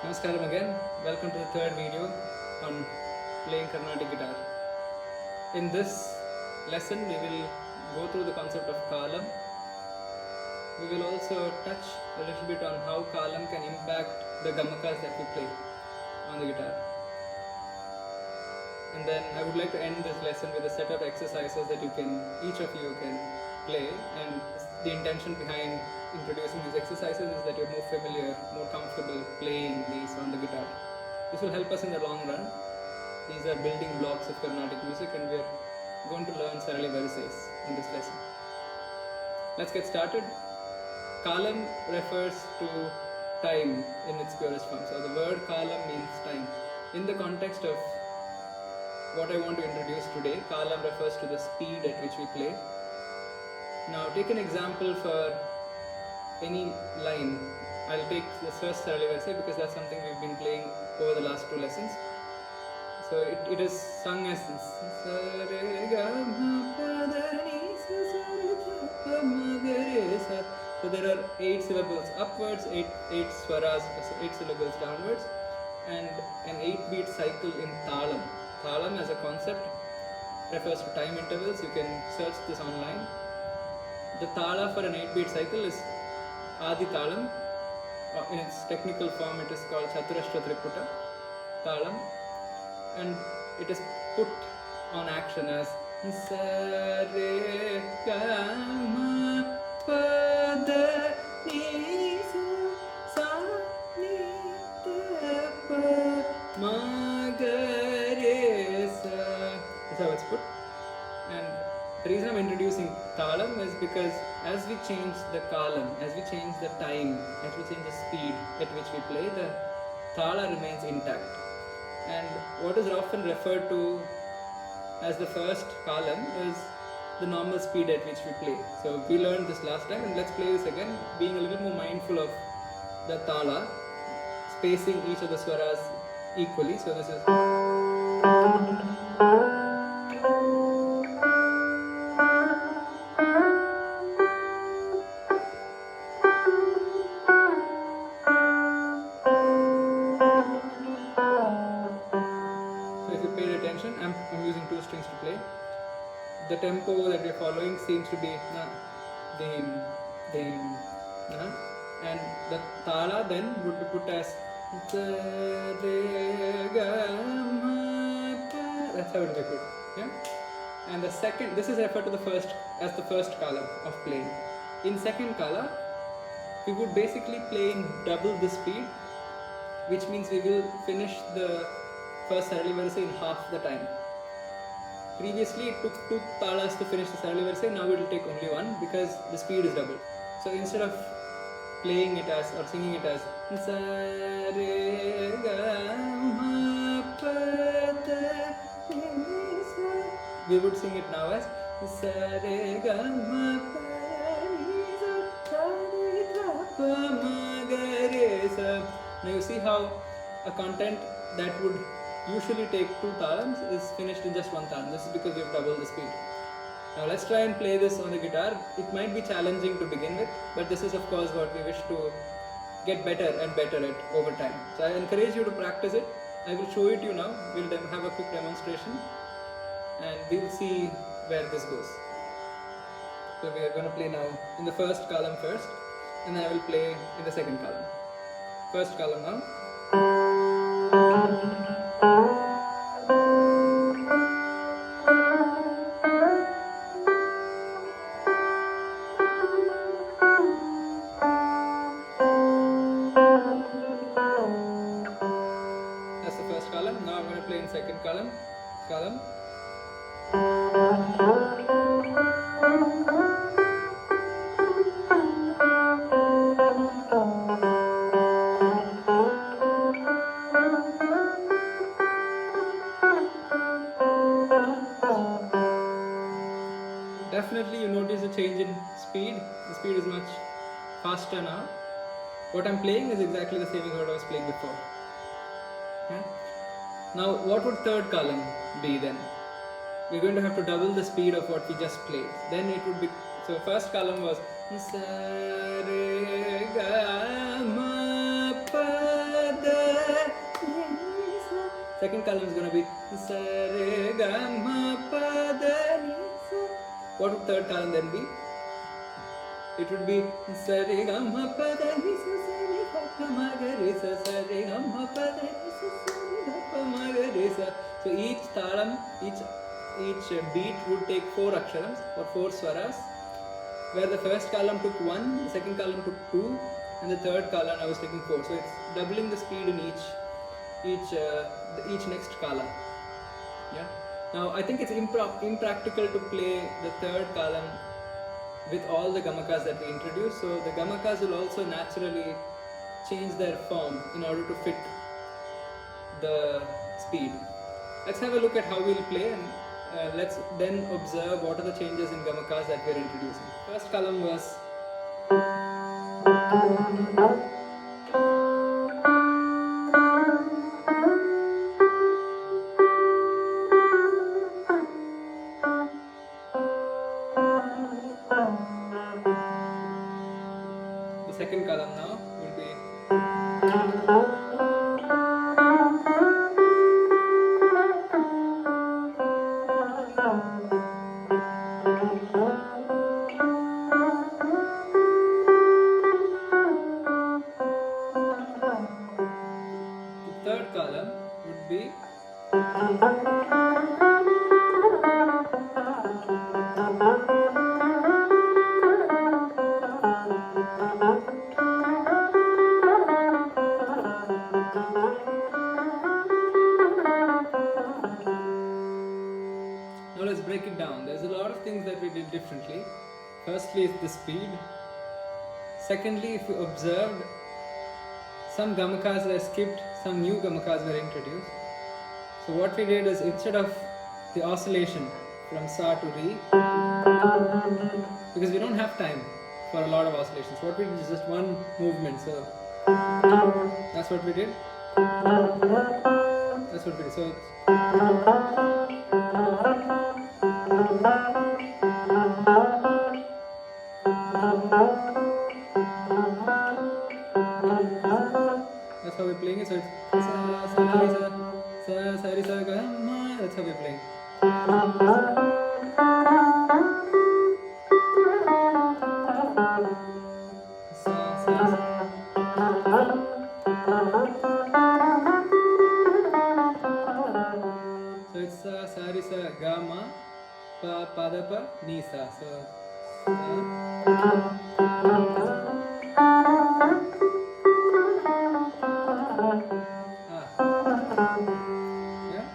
Namaskaram again. Welcome to the third video on playing Carnatic guitar. In this lesson, we will go through the concept of Kaalam. We will also touch a little bit on how Kaalam can impact the gamakaas that we play on the guitar. And then I would like to end this lesson with a set of exercises that each of you can play, and the intention behind introducing these exercises is that you're more familiar, more comfortable playing these on the guitar. This will help us in the long run. These are building blocks of Carnatic music, and we're going to learn Saralivarisai in this lesson. Let's get started. Kaalam refers to time in its purest form. So the word Kaalam means time. In the context of what I want to introduce today, Kaalam refers to the speed at which we play. Now take an example for any line. I'll take the first Saralivarisai because that's something we've been playing over the last two lessons. So it is sung as so there are 8 syllables upwards, 8 swaras, so 8 syllables downwards, and an 8-beat cycle in Kaalam. Kaalam as a concept refers to time intervals. You can search this online. The Tala for an 8-beat cycle is Adi Talam. In its technical form, it is called Chaturashtra Triputa Kaalam, and it is put on action as Sa Re Ga Ma Pa Da Ni Sa Ni Da Pa Ma Ga Re Sa. That's how it's put. And the reason I'm introducing Kaalam is because as we change the Kaalam, as we change the time, as we change the speed at which we play, the Thala remains intact. And what is often referred to as the first Kaalam is the normal speed at which we play. So we learned this last time, and let's play this again, being a little more mindful of the Thala, spacing each of the swaras equally. So this is I'm using 2 strings to play. The tempo that we are following seems to be na, dim, dim, na, and the Thala then would be put as that's how it would be put. Yeah? And the second, this is referred to the first Kaalam of playing. In second Kala, we would basically play in double the speed, which means we will finish the first Saralivarisai in half the time. Previously it took 2 talas to finish the Saralivarisai, now it will take only 1 because the speed is doubled. So instead of playing it as or singing it as Sa Re Ga Ma Pa Da Ni Sa, we would sing it now as Sa Re Ga Ma Pa Ni Sa Ni Da Pa Ma Ga Re Sa. Now you see how a content that would usually take 2 Kaalams is finished in just 1 Kaalam. This is because we've doubled the speed. Now let's try and play this on the guitar. It might be challenging to begin with, but this is of course what we wish to get better and better at over time. So I encourage you to practice it. I will show it to you now. We'll have a quick demonstration and we'll see where this goes. So we are going to play now in the first Kaalam first, and then I will play in the second Kaalam. First Kaalam now. That's the first Kaalam. Now I'm going to play in second Kaalam. Definitely you notice a change in speed. The speed is much faster now. What I'm playing is exactly the same as what I was playing before. Yeah? Now what would third Kaalam be then? We're going to have to double the speed of what we just played. Then it would be, so first Kaalam was Sa Re Ga Ma Pa Da Second Kaalam is going to be sa re ga ma pa da ni sa. What would third Kaalam then be? It would be sa re ga ma pa da ni sa sa re ga pa ma ga re sa sa re ga ma pa da ni sa sa re ga pa ma ga re sa. So each Taalam, each beat would take 4 aksharams or 4 swaras, where the first Kaalam took 1, the second Kaalam took 2, and the third Kaalam I was taking 4. So it's doubling the speed in each next Kaalam. Yeah. Now I think it's impractical to play the third Kaalam with all the gamakas that we introduced. So the gamakas will also naturally change their form in order to fit the speed. Let's have a look at how we'll play, and let's then observe what are the changes in gamakas that we're introducing. First Kaalam was the second Kaalam now will be Now let's break it down. There's a lot of things that we did differently. Firstly is the speed. Secondly, if you observed, some gamakas were skipped, some new gamakas were introduced. So what we did is, instead of the oscillation from sa to re, because we don't have time for a lot of oscillations, what we did is just one movement. So that's what we did. That's what we did. So it's that's how we're playing it. So it's sa sa re sa sa re sa ga ma. That's how we're playing. Sa sa sa. So it's sa sa re sa ga ma pa pa da pa ni sa. So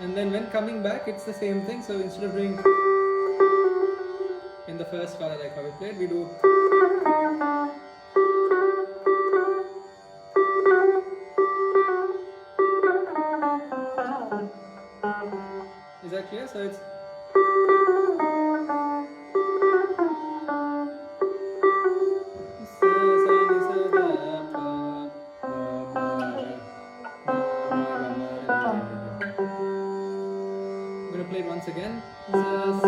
and then when coming back, it's the same thing. So instead of doing in the first kala like how we played, we do is that clear? So it's play it once again. Now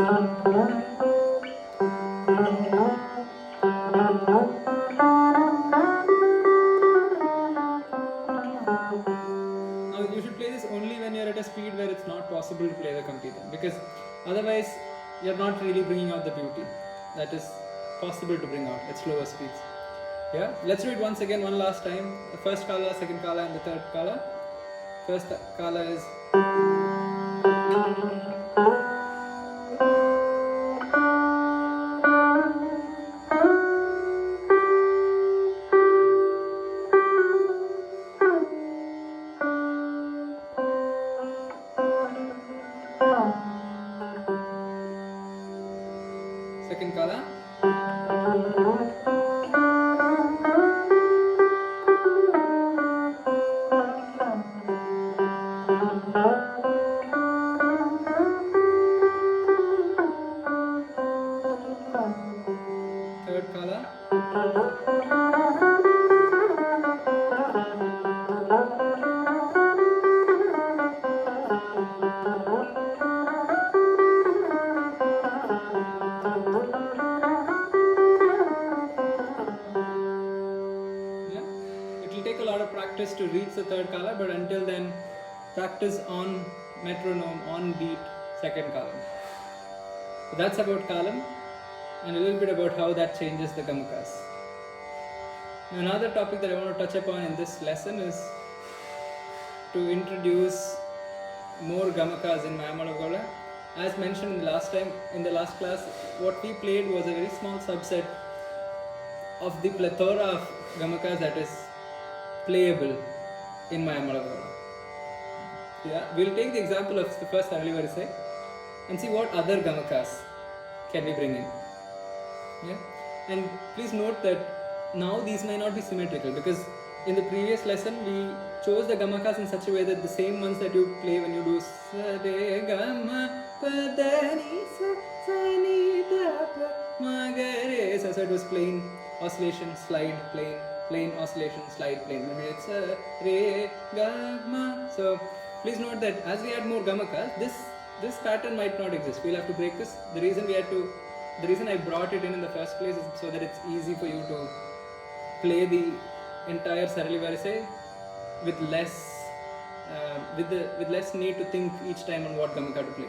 you should play this only when you're at a speed where it's not possible to play the complete one, because otherwise you're not really bringing out the beauty that is possible to bring out at slower speeds. Yeah, let's do it once again, one last time. The first kala, second kala, and the third kala. First kala is second kala. Third kala. To reach the third kala, but until then practice on metronome, on beat, second Kaalam. So that's about Kaalam and a little bit about how that changes the gamakaas. Now, another topic that I want to touch upon in this lesson is to introduce more gamakaas in Mayamalavagowla. As mentioned in the last class, what we played was a very small subset of the plethora of gamakaas that is playable in Mayamalavagowla. Yeah, we'll take the example of the first Saralivarisai and see what other gamakaas can we bring in. Yeah, and please note that now these may not be symmetrical because in the previous lesson we chose the gamakaas in such a way that the same ones that you play when you do sa re ga ma pa da ni sa sa ni da pa ma ga re sa. So it was plain oscillation, slide, plain oscillation, slide, plain. Maybe it's sa re ga ma. So please note that as we add more gamakaas, this pattern might not exist. We'll have to break this. The reason I brought it in the first place is so that it's easy for you to play the entire Saralivarisai with less need to think each time on what gamaka to play.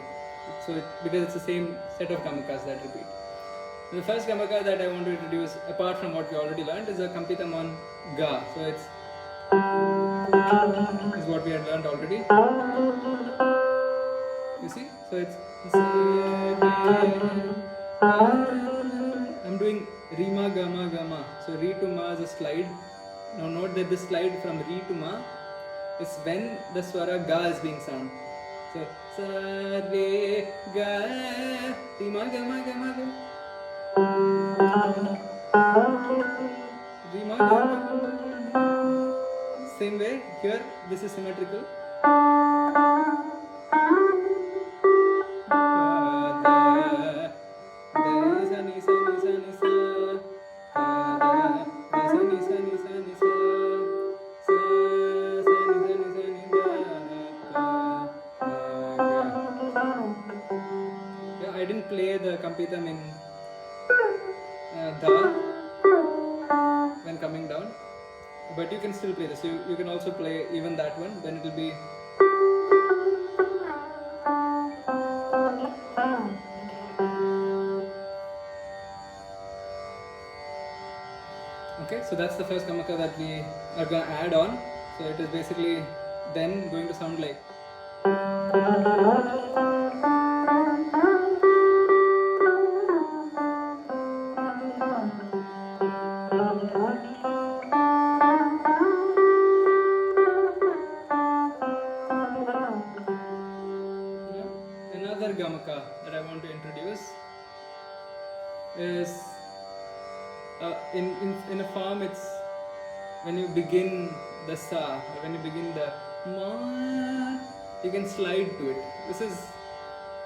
So because it's the same set of gamakas that repeat. The first gamaka that I want to introduce, apart from what we already learned, is a kampitam on ga. So it's is what we had learned already. You see? So it's I'm doing re ma gama gama. So re to ma is a slide. Now note that this slide from re to ma is when the swara ga is being sound. So sa re ga re ma gama gama gama. Re ma gama gama. Same way here, this is symmetrical. I didn't play the kampitam in da when coming down, but you can still play this. You can also play even that one, then it will be okay. So that's the first gamaka that we are going to add on. So it is basically then going to sound like gamaka that I want to introduce is in a form. It's when you begin the sa or when you begin the ma, you can slide to it. This is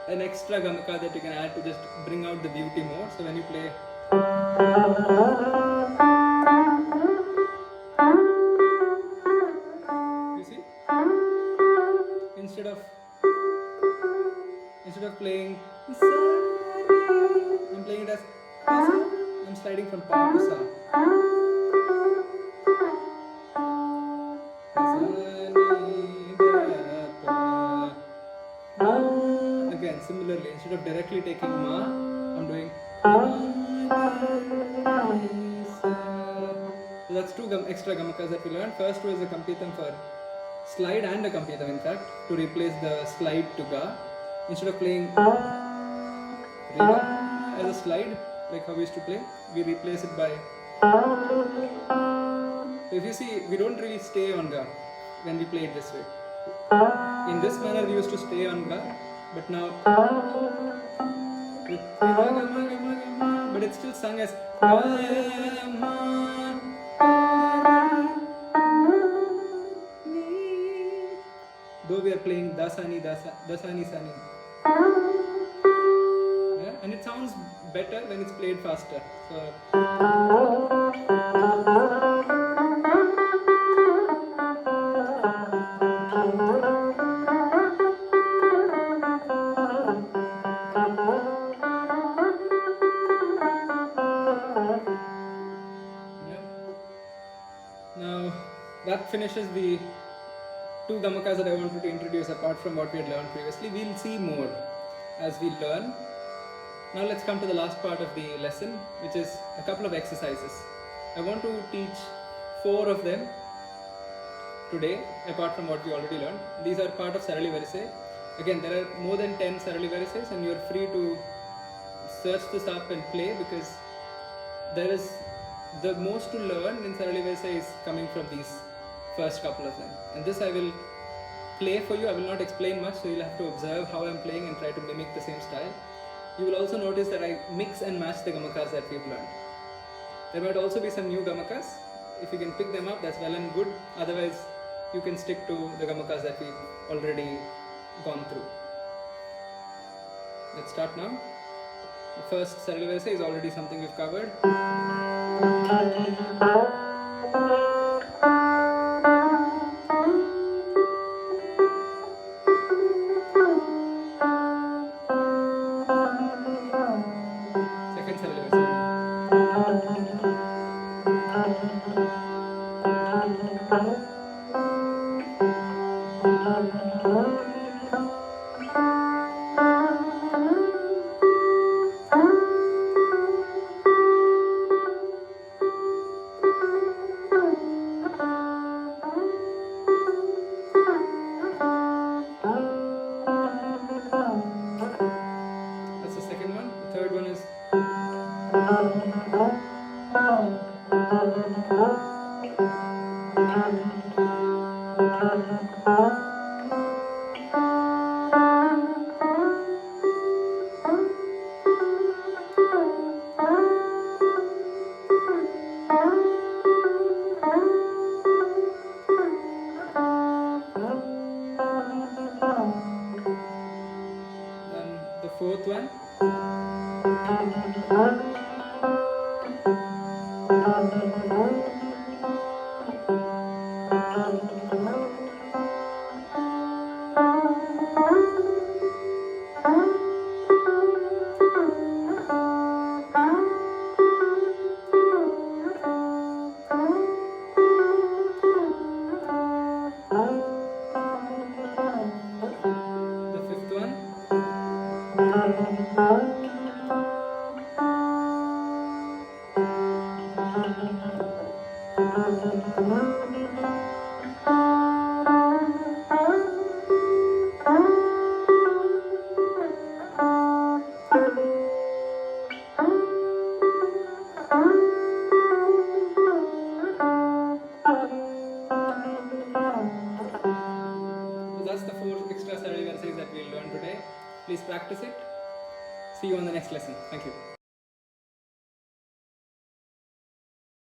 an extra gamaka that you can add to just bring out the beauty more. So when you play you see, instead of playing I'm playing it as I'm sliding from pa to sa. Again, similarly, instead of directly taking ma, I'm doing so that's two extra gamakas that we learned. First was a kampitam for slide and a kampitam, in fact, to replace the slide to ga. Instead of playing re as a slide, like how we used to play, we replace it by. So if you see, we don't really stay on ga when we play it this way. In this manner, we used to stay on ga, but now, but it's still sung as though we are playing dasani sani. Yeah? And it sounds better when it's played faster. So yeah. Now that finishes the two gamakas that I wanted to introduce apart from what we had learned previously. We'll see more as we learn. Now let's come to the last part of the lesson, which is a couple of exercises. I want to teach 4 of them today, apart from what we already learned. These are part of Saralivarisai. Again, there are more than 10 Saralivarisais, and you're free to search this up and play, because there is the most to learn in Saralivarisai is coming from these first couple of them. And this I will play for you. I will not explain much, so you'll have to observe how I'm playing and try to mimic the same style. You will also notice that I mix and match the gamakas that we've learned. There might also be some new gamakas. If you can pick them up, that's well and good. Otherwise, you can stick to the gamakas that we've already gone through. Let's start now. The first Saralivarisai is already something we've covered. Second Saralivarisai. That's the second one. The third one is then the fourth one. The fifth one. So that's the 4 extra Saralivarisais that we'll learn today. Please practice it. See you on the next lesson. Thank you.